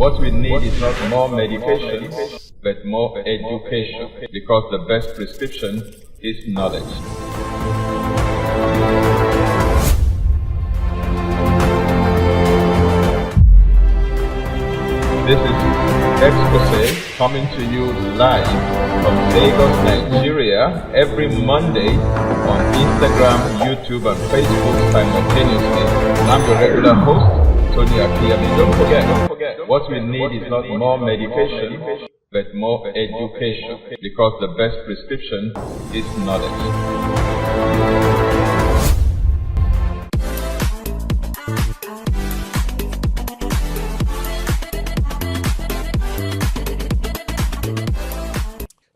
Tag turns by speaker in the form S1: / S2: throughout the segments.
S1: What we need is not more medications, but more education, because the best prescription is knowledge. This is Exposé coming to you live from Lagos, Nigeria, every Monday on Instagram, YouTube, and Facebook simultaneously. I'm your regular host, Tony Akinyemi. Don't forget, what we need is not more medication, but more education, because the best prescription is knowledge.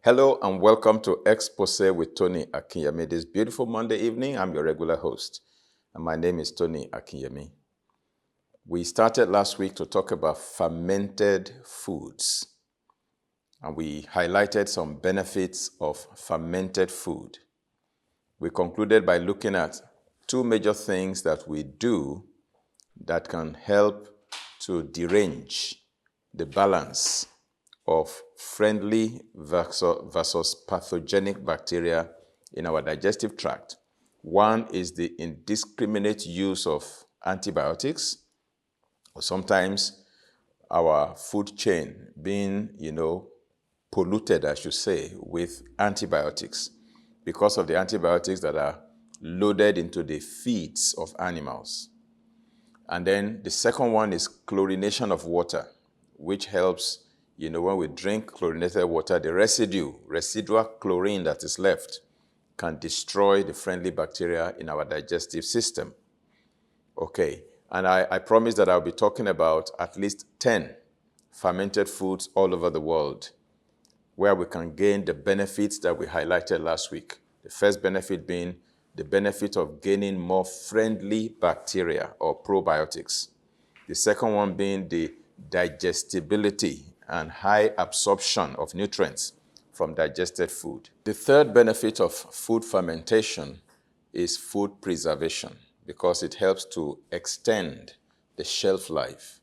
S1: Hello and welcome to Exposé with Tony Akinyemi. This beautiful Monday evening, I'm your regular host, and my name is Tony Akinyemi. We started last week to talk about fermented foods, and we highlighted some benefits of fermented food. We concluded by looking at two major things that we do that can help to derange the balance of friendly versus pathogenic bacteria in our digestive tract. One is the indiscriminate use of antibiotics, or sometimes our food chain being, polluted, I should say, with antibiotics because of the antibiotics that are loaded into the feeds of animals. And then the second one is chlorination of water, which helps when we drink chlorinated water, the residual chlorine that is left can destroy the friendly bacteria in our digestive system. Okay, and I promise that I'll be talking about at least 10 fermented foods all over the world where we can gain the benefits that we highlighted last week. The first benefit being the benefit of gaining more friendly bacteria or probiotics. The second one being the digestibility and high absorption of nutrients from digested food. The third benefit of food fermentation is food preservation, because it helps to extend the shelf life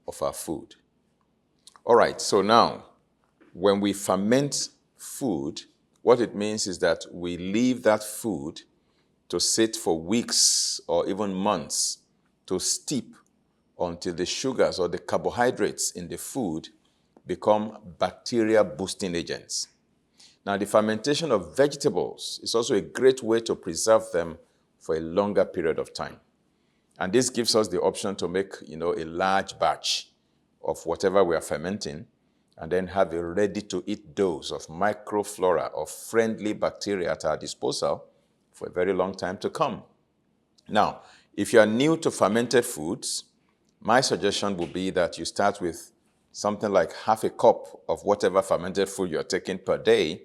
S1: of our food. All right, so now, when we ferment food, what it means is that we leave that food to sit for weeks or even months to steep until the sugars or the carbohydrates in the food become bacteria-boosting agents. Now, the fermentation of vegetables is also a great way to preserve them for a longer period of time. And this gives us the option to make, a large batch of whatever we are fermenting, and then have a ready-to-eat dose of microflora of friendly bacteria at our disposal for a very long time to come. Now, if you are new to fermented foods, my suggestion would be that you start with something like half a cup of whatever fermented food you're taking per day,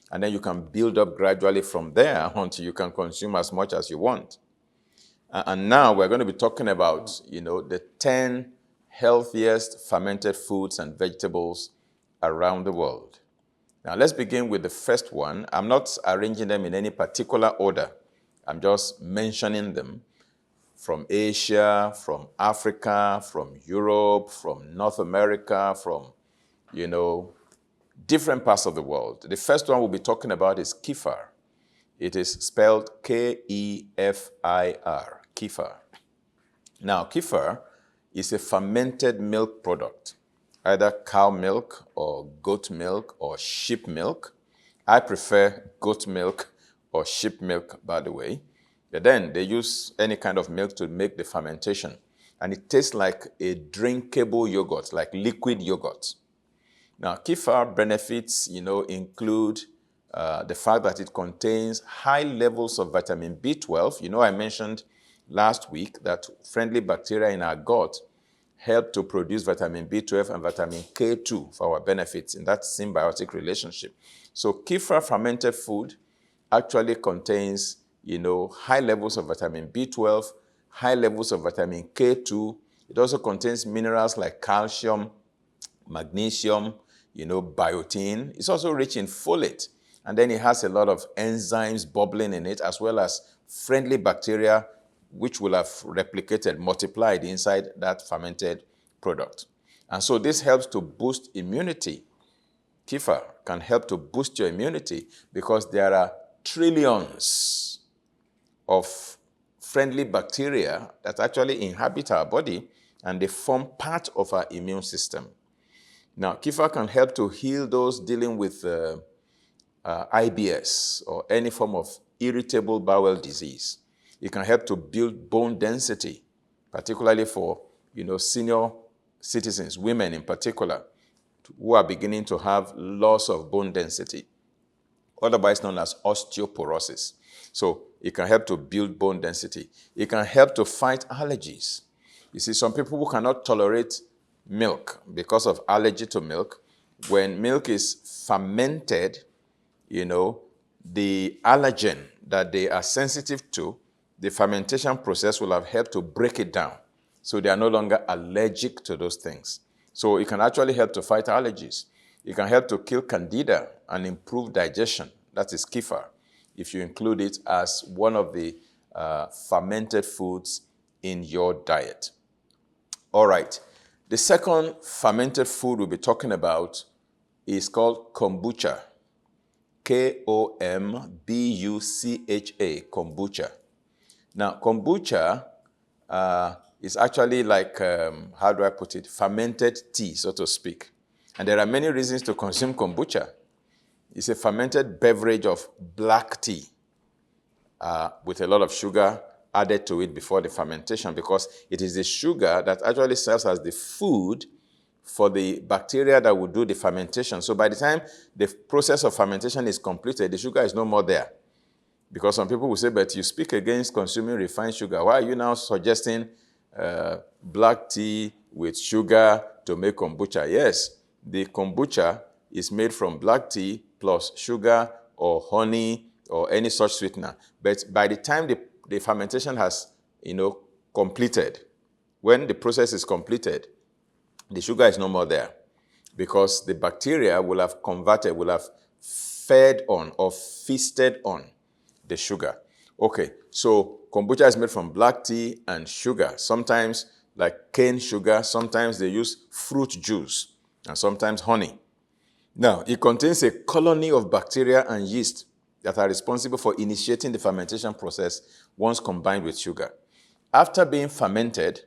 S1: and then you can build up gradually from there until you can consume as much as you want. And now we're going to be talking about, the 10 healthiest fermented foods and vegetables around the world. Now let's begin with the first one. I'm not arranging them in any particular order. I'm just mentioning them. From Asia, from Africa, from Europe, from North America, from, different parts of the world. The first one we'll be talking about is kefir. It is spelled K-E-F-I-R, kefir. Now, kefir is a fermented milk product, either cow milk or goat milk or sheep milk. I prefer goat milk or sheep milk, by the way. But then they use any kind of milk to make the fermentation. And it tastes like a drinkable yogurt, like liquid yogurt. Now, kefir benefits, include the fact that it contains high levels of vitamin B12. I mentioned last week that friendly bacteria in our gut help to produce vitamin B12 and vitamin K2 for our benefits in that symbiotic relationship. So kefir fermented food actually contains high levels of vitamin B12, high levels of vitamin K2. It also contains minerals like calcium, magnesium, biotin. It's also rich in folate. And then it has a lot of enzymes bubbling in it, as well as friendly bacteria which will have replicated, multiplied inside that fermented product. And so this helps to boost immunity. Kefir can help to boost your immunity because there are trillions of friendly bacteria that actually inhabit our body, and they form part of our immune system. Now, kefir can help to heal those dealing with IBS or any form of irritable bowel disease. It can help to build bone density, particularly for senior citizens, women in particular, who are beginning to have loss of bone density, otherwise known as osteoporosis. So it can help to build bone density. It can help to fight allergies. You see, some people who cannot tolerate milk because of allergy to milk, when milk is fermented, the allergen that they are sensitive to, the fermentation process will have helped to break it down. So they are no longer allergic to those things. So it can actually help to fight allergies. It can help to kill candida and improve digestion. That is kefir, if you include it as one of the fermented foods in your diet. All right. The second fermented food we'll be talking about is called kombucha. Kombucha, kombucha. Now, kombucha is actually like, how do I put it, fermented tea, so to speak. And there are many reasons to consume kombucha. It's a fermented beverage of black tea with a lot of sugar added to it before the fermentation, because it is the sugar that actually serves as the food for the bacteria that will do the fermentation. So by the time the process of fermentation is completed, the sugar is no more there. Because some people will say, but you speak against consuming refined sugar. Why are you now suggesting black tea with sugar to make kombucha? Yes, the kombucha is made from black tea plus sugar or honey or any such sweetener. But by the time the fermentation has, completed, when the process is completed, the sugar is no more there because the bacteria will have fed on or feasted on the sugar. Okay, so kombucha is made from black tea and sugar. Sometimes like cane sugar, sometimes they use fruit juice, and sometimes honey. Now, it contains a colony of bacteria and yeast that are responsible for initiating the fermentation process once combined with sugar. After being fermented,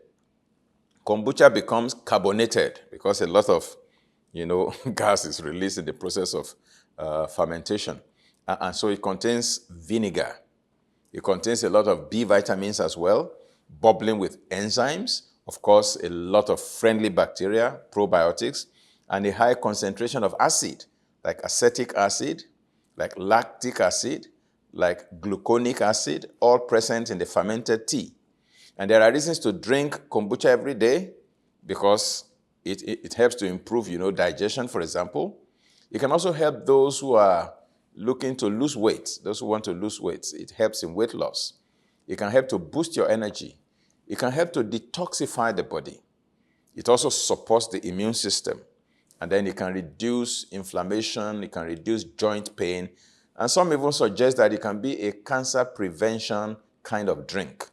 S1: kombucha becomes carbonated because a lot of, gas is released in the process of fermentation. And so it contains vinegar. It contains a lot of B vitamins as well, bubbling with enzymes, of course, a lot of friendly bacteria, probiotics, and a high concentration of acid, like acetic acid, like lactic acid, like gluconic acid, all present in the fermented tea. And there are reasons to drink kombucha every day because it helps to improve, digestion, for example. It can also help those who are looking to lose weight, those who want to lose weight. It helps in weight loss. It can help to boost your energy. It can help to detoxify the body. It also supports the immune system. And then it can reduce inflammation, it can reduce joint pain. And some even suggest that it can be a cancer prevention kind of drink.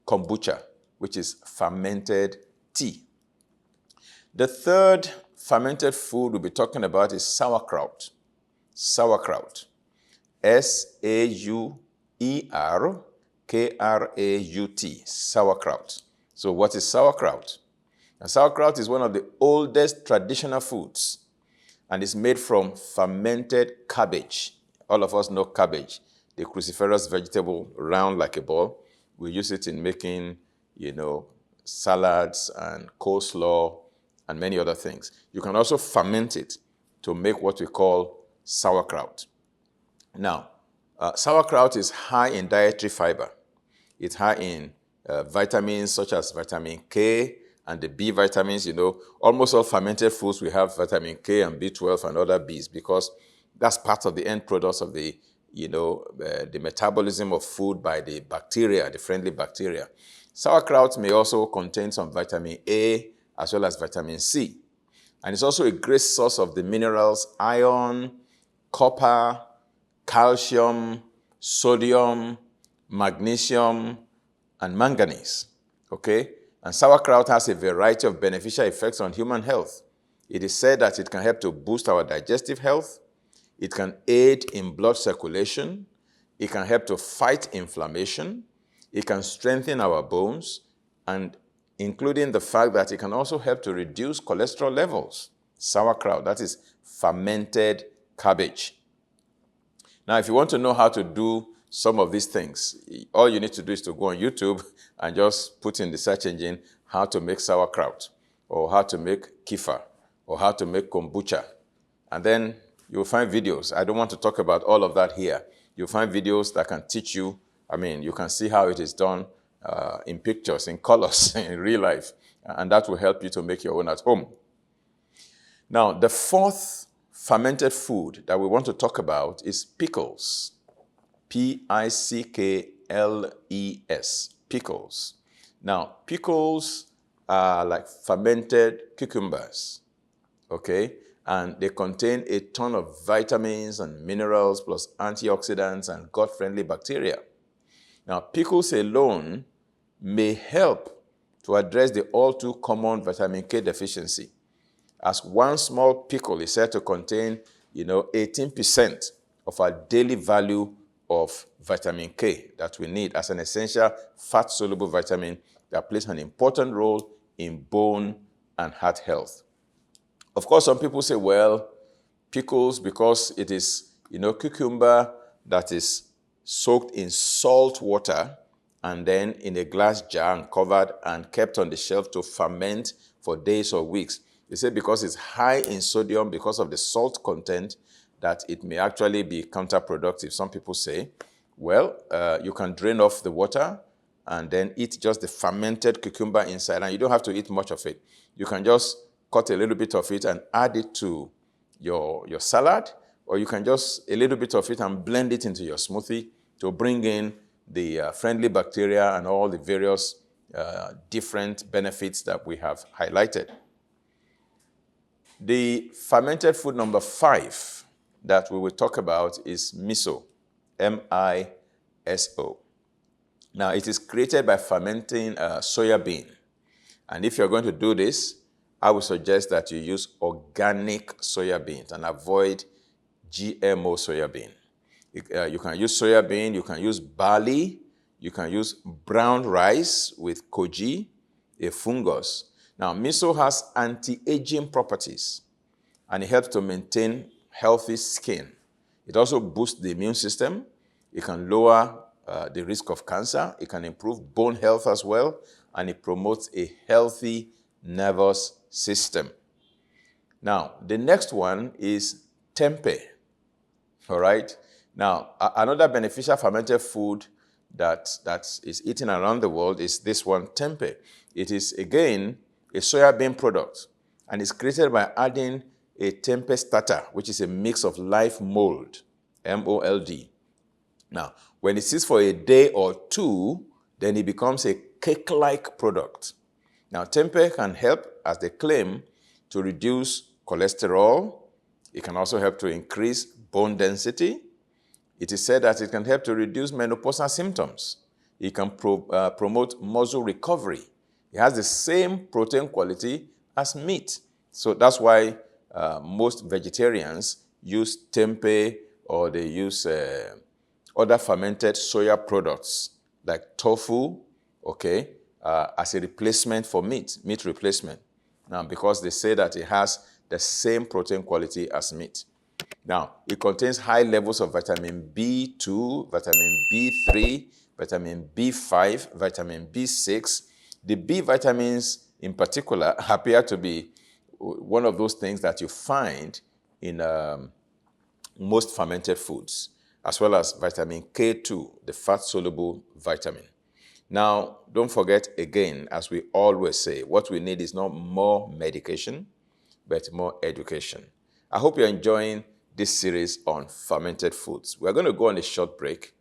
S1: Kombucha, which is fermented tea. The third fermented food we'll be talking about is sauerkraut. Sauerkraut. Sauerkraut. Sauerkraut. So what is sauerkraut? Now, sauerkraut is one of the oldest traditional foods, and it's made from fermented cabbage. All of us know cabbage, the cruciferous vegetable, round like a ball. We use it in making, salads and coleslaw and many other things. You can also ferment it to make what we call sauerkraut. Now, sauerkraut is high in dietary fiber. It's high in vitamins such as vitamin K and the B vitamins. Almost all fermented foods, we have vitamin K and B12 and other Bs because that's part of the end products of the metabolism of food by the bacteria, the friendly bacteria. Sauerkraut may also contain some vitamin A as well as vitamin C. And it's also a great source of the minerals iron, copper, calcium, sodium, magnesium, and manganese. Okay? And sauerkraut has a variety of beneficial effects on human health. It is said that it can help to boost our digestive health. It can aid in blood circulation. It can help to fight inflammation. It can strengthen our bones, and including the fact that it can also help to reduce cholesterol levels. Sauerkraut, that is fermented cabbage. Now, if you want to know how to do some of these things, all you need to do is to go on YouTube and just put in the search engine how to make sauerkraut, or how to make kefir, or how to make kombucha. And then you'll find videos. I don't want to talk about all of that here. You'll find videos that can teach you. You can see how it is done in pictures, in colors, in real life. And that will help you to make your own at home. Now, the fourth fermented food that we want to talk about is pickles. Pickles. Pickles. Now, pickles are like fermented cucumbers, okay? And they contain a ton of vitamins and minerals, plus antioxidants and gut-friendly bacteria. Now, pickles alone may help to address the all-too-common vitamin K deficiency, as one small pickle is said to contain, 18% of our daily value of vitamin K that we need as an essential fat-soluble vitamin that plays an important role in bone and heart health. Of course, some people say, well, pickles, because it is, cucumber that is soaked in salt water and then in a glass jar and covered and kept on the shelf to ferment for days or weeks. They say because it's high in sodium, because of the salt content, that it may actually be counterproductive. Some people say, well, you can drain off the water and then eat just the fermented cucumber inside, and you don't have to eat much of it. You can just cut a little bit of it and add it to your salad, or you can just a little bit of it and blend it into your smoothie to bring in the friendly bacteria and all the various different benefits that we have highlighted. The fermented food number 5 that we will talk about is miso, M-I-S-O. Now, it is created by fermenting soya bean. And if you're going to do this, I would suggest that you use organic soya beans and avoid GMO soya bean. You can use soya bean, you can use barley, you can use brown rice with koji, a fungus. Now, miso has anti-aging properties, and it helps to maintain healthy skin. It also boosts the immune system. It can lower the risk of cancer. It can improve bone health as well, and it promotes a healthy nervous system. Now, the next one is tempeh. All right? Now, another beneficial fermented food that is eaten around the world is this one, tempeh. It is, again, a soya bean product, and it's created by adding a tempeh starter, which is a mix of live mold, M-O-L-D. Now, when it sits for a day or two, then it becomes a cake-like product. Now, tempeh can help, as they claim, to reduce cholesterol. It can also help to increase bone density. It is said that it can help to reduce menopausal symptoms. It can promote muscle recovery. It has the same protein quality as meat. So that's why most vegetarians use tempeh, or they use other fermented soya products like tofu, okay, as a replacement for meat replacement. Now, because they say that it has the same protein quality as meat. Now, it contains high levels of vitamin B2, vitamin B3, vitamin B5, vitamin B6. The B vitamins in particular appear to be one of those things that you find in most fermented foods, as well as vitamin K2, the fat-soluble vitamin. Now, don't forget, again, as we always say, what we need is not more medication, but more education. I hope you're enjoying this series on fermented foods. We're going to go on a short break.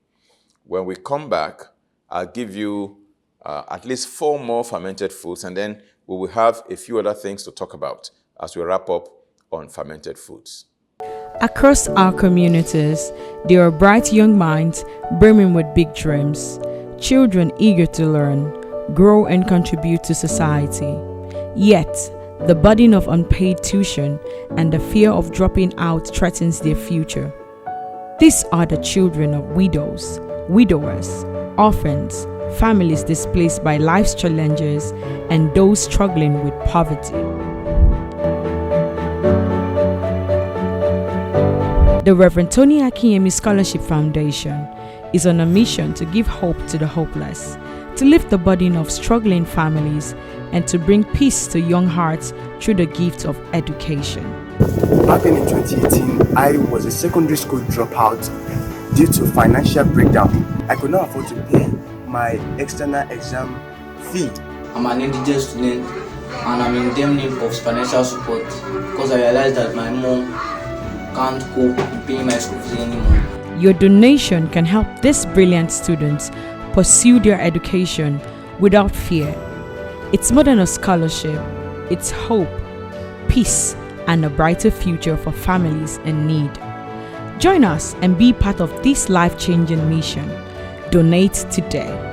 S1: When we come back, I'll give you at least 4 more fermented foods, and then we will have a few other things to talk about as we wrap up on fermented foods.
S2: Across our communities, there are bright young minds brimming with big dreams, children eager to learn, grow and contribute to society. Yet, the burden of unpaid tuition and the fear of dropping out threatens their future. These are the children of widows, widowers, orphans, families displaced by life's challenges, and those struggling with poverty. The Reverend Tony Akinyemi Scholarship Foundation is on a mission to give hope to the hopeless, to lift the burden of struggling families, and to bring peace to young hearts through the gift of education.
S3: Back in 2018, I was a secondary school dropout due to financial breakdown. I could not afford to pay my external exam fee.
S4: I'm an indigent student and I'm in deep need of financial support because I realized that my mom can't cope with paying my school fees anymore.
S2: Your donation can help these brilliant students pursue their education without fear. It's more than a scholarship, it's hope, peace, and a brighter future for families in need. Join us and be part of this life-changing mission. Donate today.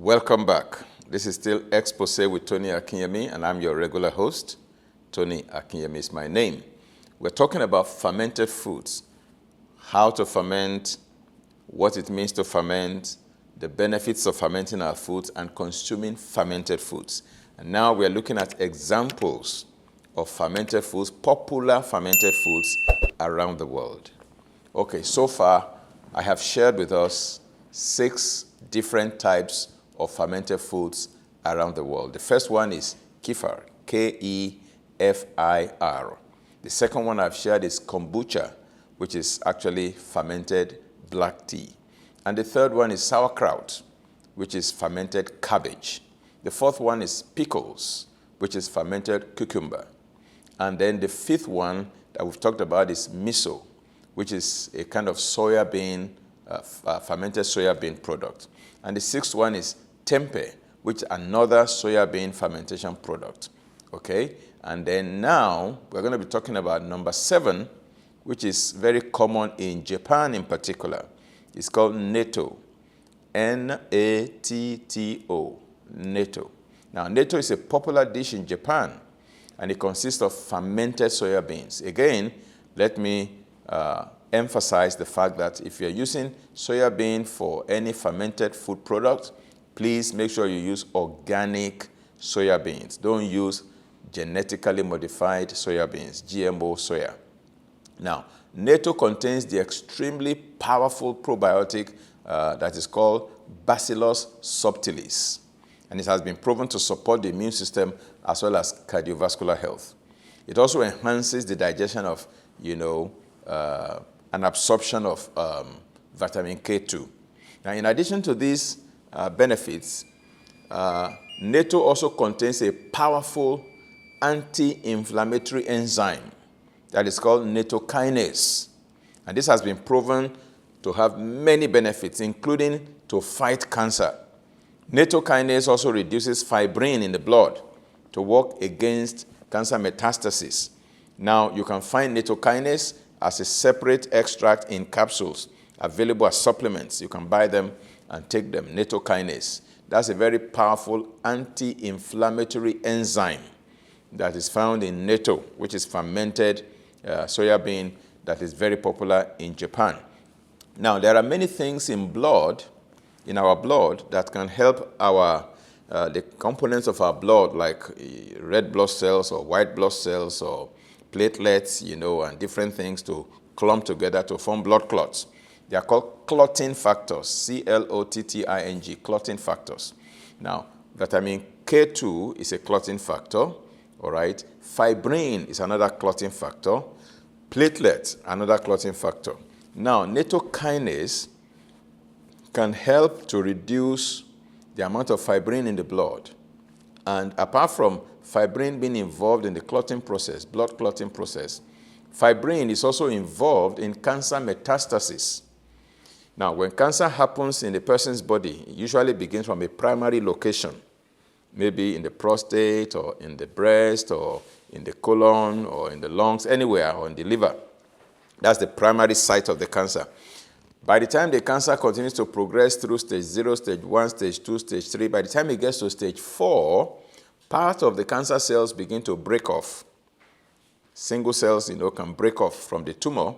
S1: Welcome back. This is still Exposé with Tony Akinyemi, and I'm your regular host. Tony Akinyemi is my name. We're talking about fermented foods, how to ferment, what it means to ferment, the benefits of fermenting our foods, and consuming fermented foods. And now we're looking at examples of fermented foods, popular fermented foods around the world. Okay, so far I have shared with us 6 different types of fermented foods around the world. The first one is kefir, K-E-F-I-R. The second one I've shared is kombucha, which is actually fermented black tea. And the third one is sauerkraut, which is fermented cabbage. The fourth one is pickles, which is fermented cucumber. And then the fifth one that we've talked about is miso, which is a kind of soya bean, fermented soya bean product. And the sixth one is tempeh, which is another soya bean fermentation product. Okay? And then now we're going to be talking about number 7, which is very common in Japan in particular. It's called natto. N-A-T-T-O. Natto. Now, natto is a popular dish in Japan, and it consists of fermented soya beans. Again, let me emphasize the fact that if you're using soya bean for any fermented food product, please make sure you use organic soya beans. Don't use genetically modified soya beans, GMO soya. Now, natto contains the extremely powerful probiotic that is called Bacillus subtilis, and it has been proven to support the immune system as well as cardiovascular health. It also enhances the digestion of, and absorption of vitamin K2. Now, in addition to these benefits, natto also contains a powerful anti-inflammatory enzyme that is called nattokinase. And this has been proven to have many benefits, including to fight cancer. Nattokinase also reduces fibrin in the blood to work against cancer metastasis. Now, you can find nattokinase as a separate extract in capsules available as supplements. You can buy them and take them, nattokinase. That's a very powerful anti-inflammatory enzyme that is found in natto, which is fermented soya bean that is very popular in Japan. Now, there are many things in our blood, that can help the components of our blood, like red blood cells or white blood cells or platelets, and different things to clump together to form blood clots. They are called clotting factors, C-L-O-T-T-I-N-G, clotting factors. Now, vitamin K2 is a clotting factor, all right? Fibrin is another clotting factor. Platelets, another clotting factor. Now, natto kinase can help to reduce the amount of fibrin in the blood. And apart from fibrin being involved in the clotting process, blood clotting process, fibrin is also involved in cancer metastasis. Now, when cancer happens in a person's body, it usually begins from a primary location, maybe in the prostate or in the breast or in the colon or in the lungs, anywhere, or in the liver. That's the primary site of the cancer. By the time the cancer continues to progress through stage 0, stage 1, stage 2, stage 3, by the time it gets to stage 4, part of the cancer cells begin to break off. Single cells, can break off from the tumor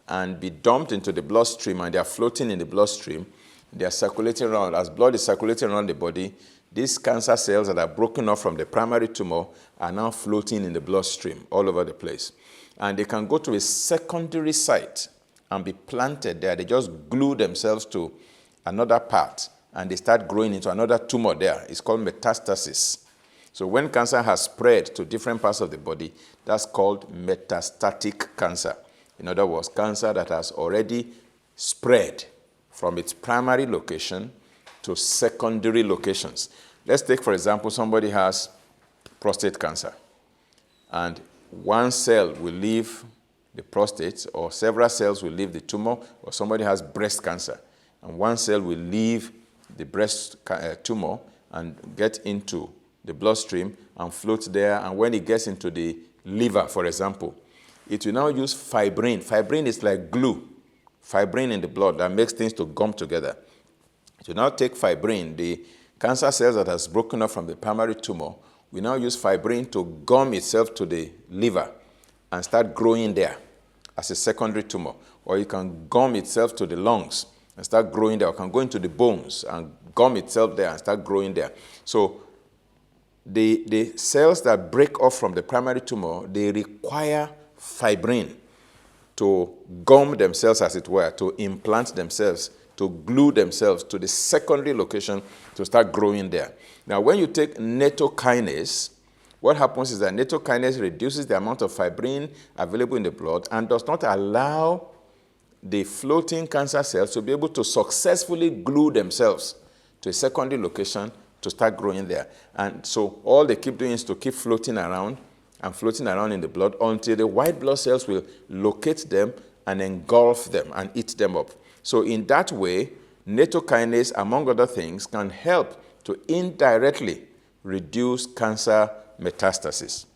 S1: and be dumped into the bloodstream, and they are floating in the bloodstream. They are circulating around. As blood is circulating around the body, these cancer cells that are broken off from the primary tumor are now floating in the bloodstream all over the place. And they can go to a secondary site and be planted there. They just glue themselves to another part, and they start growing into another tumor there. It's called metastasis. So when cancer has spread to different parts of the body, that's called metastatic cancer. In other words, cancer that has already spread from its primary location to secondary locations. Let's take, for example, somebody has prostate cancer, and one cell will leave the prostate, or several cells will leave the tumor, or somebody has breast cancer, and one cell will leave the breast tumor and get into the bloodstream and float there, and when it gets into the liver, for example, it will now use fibrin. Fibrin is like glue, fibrin in the blood that makes things to gum together. To now take fibrin, the cancer cells that has broken up from the primary tumor, we now use fibrin to gum itself to the liver and start growing there as a secondary tumor. Or it can gum itself to the lungs and start growing there. Or it can go into the bones and gum itself there and start growing there. So the cells that break off from the primary tumor, they require fibrin to gum themselves, as it were, to implant themselves, to glue themselves to the secondary location to start growing there. Now, when you take natto kinase, what happens is that natto kinase reduces the amount of fibrin available in the blood and does not allow the floating cancer cells to be able to successfully glue themselves to a secondary location to start growing there. And so all they keep doing is to keep floating around and floating around in the blood until the white blood cells will locate them and engulf them and eat them up. So in that way, natto kinase, among other things, can help to indirectly reduce cancer metastasis.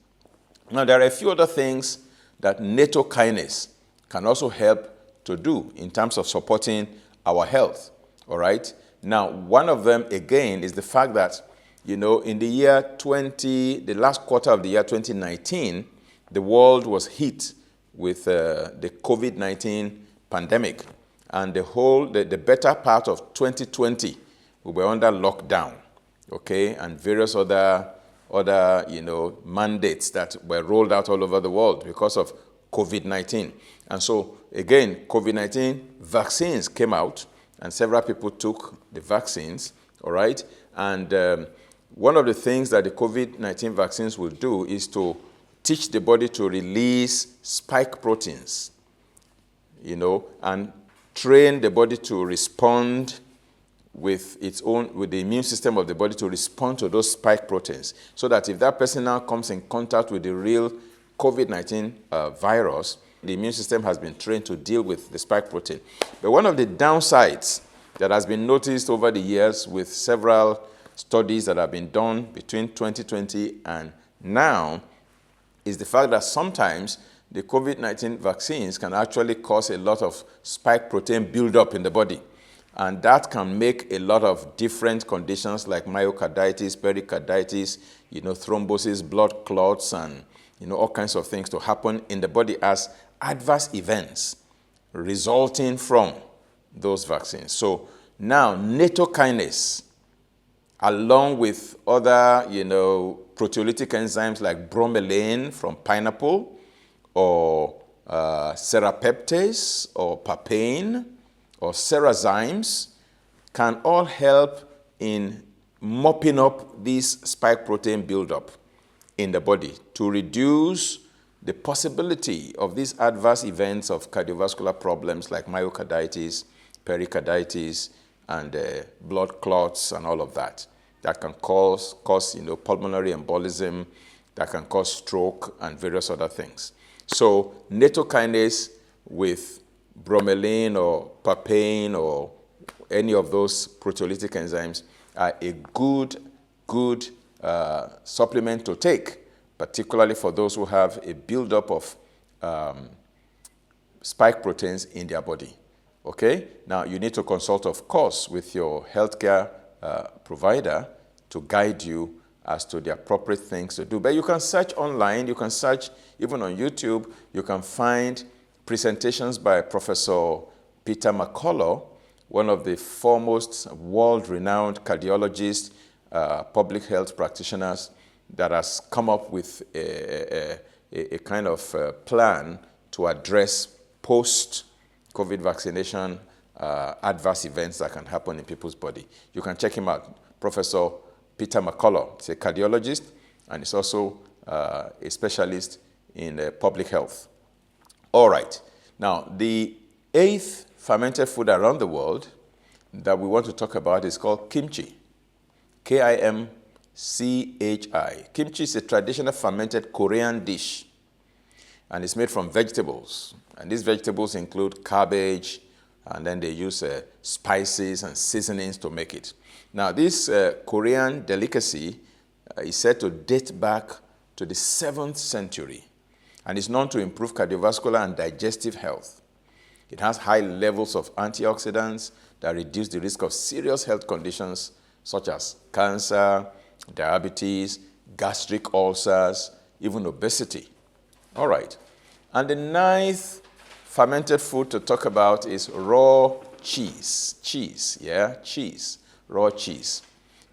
S1: Now, there are a few other things that natto kinase can also help to do in terms of supporting our health, all right? Now, one of them, again, is the fact that, in the last quarter of the year 2019, the world was hit with the COVID-19 pandemic. And the better part of 2020, we were under lockdown, okay? And various other mandates that were rolled out all over the world because of COVID-19. And so, again, COVID-19 vaccines came out, and several people took the vaccines, all right? And one of the things that the COVID-19 vaccines will do is to teach the body to release spike proteins, and train the body to respond with the immune system of the body to respond to those spike proteins, so that if that person now comes in contact with the real COVID-19 virus, the immune system has been trained to deal with the spike protein. But one of the downsides that has been noticed over the years with several studies that have been done between 2020 and now is the fact that sometimes the COVID-19 vaccines can actually cause a lot of spike protein buildup in the body. And that can make a lot of different conditions like myocarditis, pericarditis, thrombosis, blood clots, and all kinds of things to happen in the body as adverse events resulting from those vaccines. So now, natto kinase, along with other, proteolytic enzymes like bromelain from pineapple, or serrapeptase, or papain, or serrazymes, can all help in mopping up this spike protein buildup in the body to reduce the possibility of these adverse events of cardiovascular problems like myocarditis, pericarditis, and blood clots and all of that. That can cause pulmonary embolism, that can cause stroke and various other things. So natto kinase with bromelain or papain or any of those proteolytic enzymes are a good supplement to take, particularly for those who have a buildup of spike proteins in their body. Okay? Now, you need to consult, of course, with your healthcare provider to guide you as to the appropriate things to do. But you can search online, you can search even on YouTube, you can find presentations by Professor Peter McCullough, one of the foremost world-renowned cardiologists, public health practitioners, that has come up with a kind of plan to address post-COVID vaccination adverse events that can happen in people's body. You can check him out, Professor Peter McCullough. He's a cardiologist, and he's also a specialist in public health. All right. Now, the 8th fermented food around the world that we want to talk about is called kimchi. Kimchi. Kimchi is a traditional fermented Korean dish, and it's made from vegetables. And these vegetables include cabbage, and then they use spices and seasonings to make it. Now, this Korean delicacy is said to date back to the 7th century, and is known to improve cardiovascular and digestive health. It has high levels of antioxidants that reduce the risk of serious health conditions such as cancer, diabetes, gastric ulcers, even obesity. All right. And the 9th fermented food to talk about is raw cheese. Cheese. Raw cheese.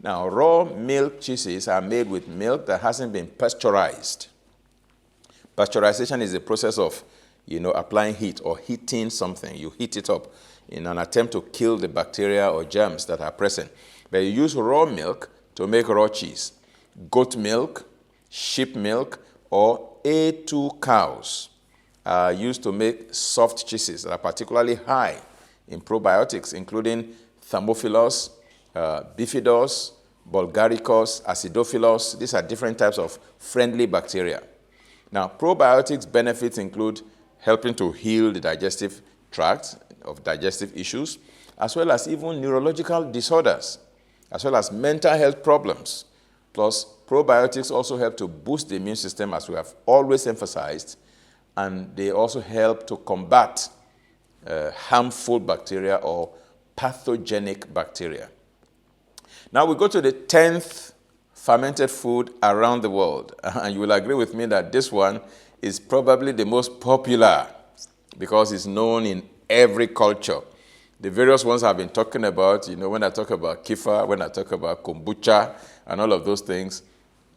S1: Now, raw milk cheeses are made with milk that hasn't been pasteurized. Pasteurization is the process of, applying heat or heating something. You heat it up in an attempt to kill the bacteria or germs that are present. But you use raw milk to make raw cheese. Goat milk, sheep milk, or A2 cows are used to make soft cheeses that are particularly high in probiotics, including Thermophilus, Bifidus, Bulgaricus, Acidophilus. These are different types of friendly bacteria. Now, probiotics benefits include helping to heal the digestive tract of digestive issues, as well as even neurological disorders, as well as mental health problems. Plus, probiotics also help to boost the immune system, as we have always emphasized, and they also help to combat harmful bacteria or pathogenic bacteria. Now we go to the 10th fermented food around the world. And you will agree with me that this one is probably the most popular because it's known in every culture. The various ones I've been talking about, when I talk about kefir, when I talk about kombucha, and all of those things,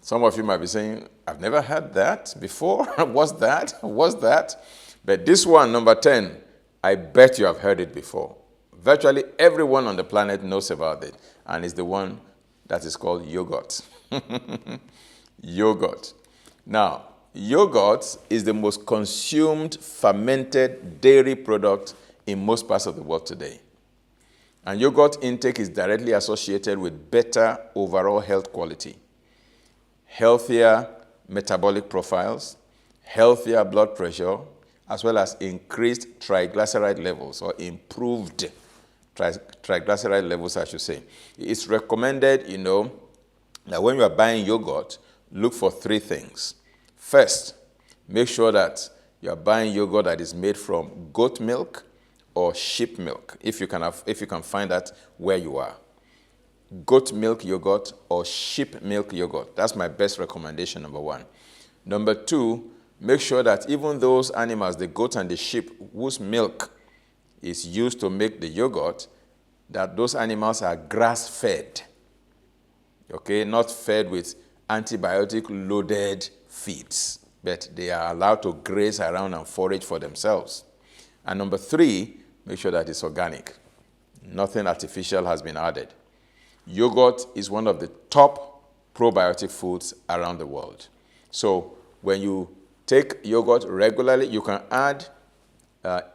S1: some of you might be saying, I've never had that before. What's that? What's that? But this one, number 10, I bet you have heard it before. Virtually everyone on the planet knows about it, and it's the one that is called yogurt. Yogurt. Now, yogurt is the most consumed fermented dairy product in most parts of the world today. And yogurt intake is directly associated with better overall health quality, healthier metabolic profiles, healthier blood pressure, as well as increased triglyceride levels, or improved triglyceride levels, I should say. It's recommended, that when you are buying yogurt, look for 3 things. First, make sure that you are buying yogurt that is made from goat milk or sheep milk, if you can find that where you are. Goat milk yogurt or sheep milk yogurt. That's my best recommendation, number 1. Number 2, make sure that even those animals, the goat and the sheep, whose milk is used to make the yogurt, that those animals are grass-fed, okay, not fed with antibiotic-loaded feeds, but they are allowed to graze around and forage for themselves. And number 3, make sure that it's organic. Nothing artificial has been added. Yogurt is one of the top probiotic foods around the world. So when you take yogurt regularly, you can add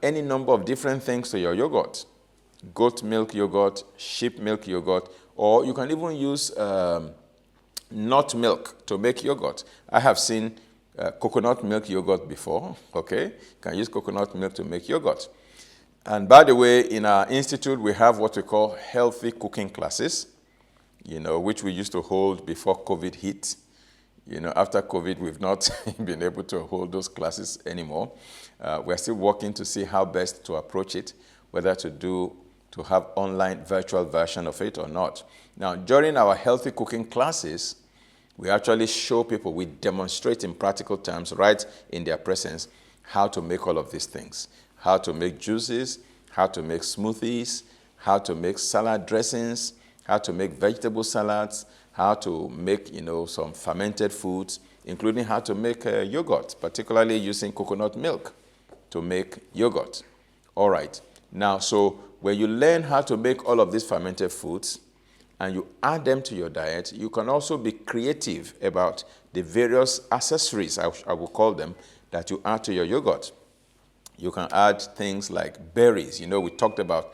S1: any number of different things to your yogurt. Goat milk yogurt, sheep milk yogurt, or you can even use nut milk to make yogurt. I have seen coconut milk yogurt before, okay? You can use coconut milk to make yogurt. And by the way, in our institute, we have what we call healthy cooking classes, which we used to hold before COVID hit. After COVID, we've not been able to hold those classes anymore. We're still working to see how best to approach it, whether to have online virtual version of it or not. Now, during our healthy cooking classes, we actually show people, we demonstrate in practical terms, right in their presence, how to make all of these things. How to make juices, how to make smoothies, how to make salad dressings, how to make vegetable salads, how to make, some fermented foods, including how to make yogurt, particularly using coconut milk to make yogurt. All right. Now, so when you learn how to make all of these fermented foods and you add them to your diet, you can also be creative about the various accessories, I will call them, that you add to your yogurt. You can add things like berries. We talked about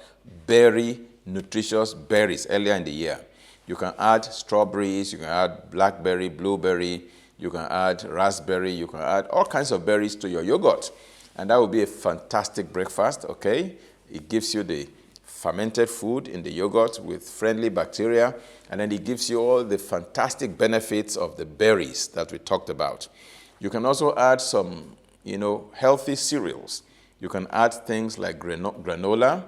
S1: nutritious berries earlier in the year. You can add strawberries, you can add blackberry, blueberry, you can add raspberry, you can add all kinds of berries to your yogurt. And that will be a fantastic breakfast, okay? It gives you the fermented food in the yogurt with friendly bacteria, and then it gives you all the fantastic benefits of the berries that we talked about. You can also add some, healthy cereals. You can add things like granola.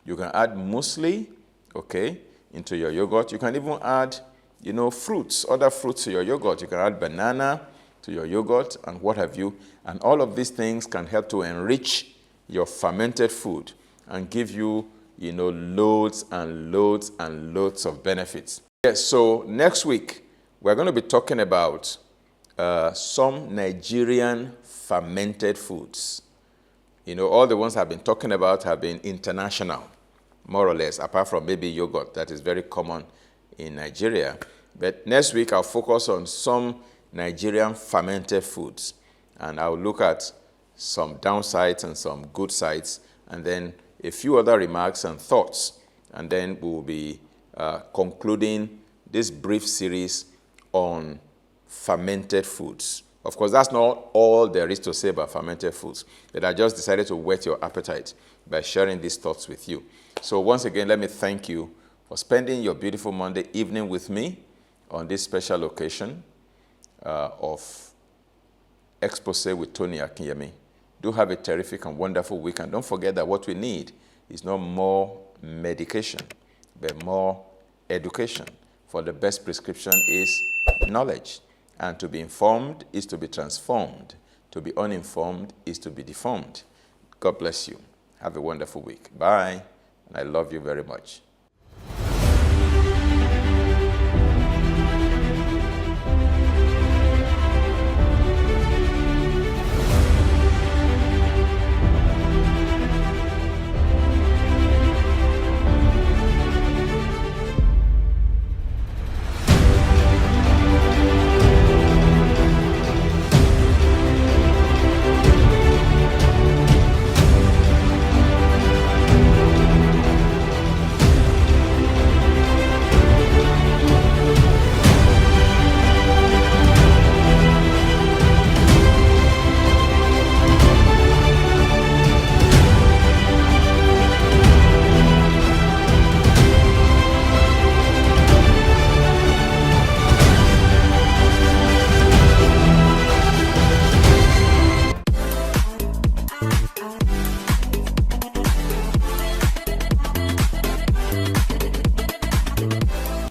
S1: You can add muesli, okay, into your yogurt. You can even add, fruits, other fruits to your yogurt. You can add banana to your yogurt and what have you. And all of these things can help to enrich your fermented food and give you, loads and loads and loads of benefits. Yes, so next week, we're going to be talking about some Nigerian fermented foods. All the ones I've been talking about have been international, more or less, apart from maybe yogurt that is very common in Nigeria. But next week, I'll focus on some Nigerian fermented foods. And I'll look at some downsides and some good sides, and then a few other remarks and thoughts. And then we'll be concluding this brief series on fermented foods. Of course, that's not all there is to say about fermented foods, but I just decided to whet your appetite by sharing these thoughts with you. So once again, let me thank you for spending your beautiful Monday evening with me on this special occasion of Exposé with Tony Akinyemi. Do have a terrific and wonderful week, and don't forget that what we need is not more medication, but more education. For the best prescription is knowledge. And to be informed is to be transformed. To be uninformed is to be deformed. God bless you. Have a wonderful week. Bye. And I love you very much.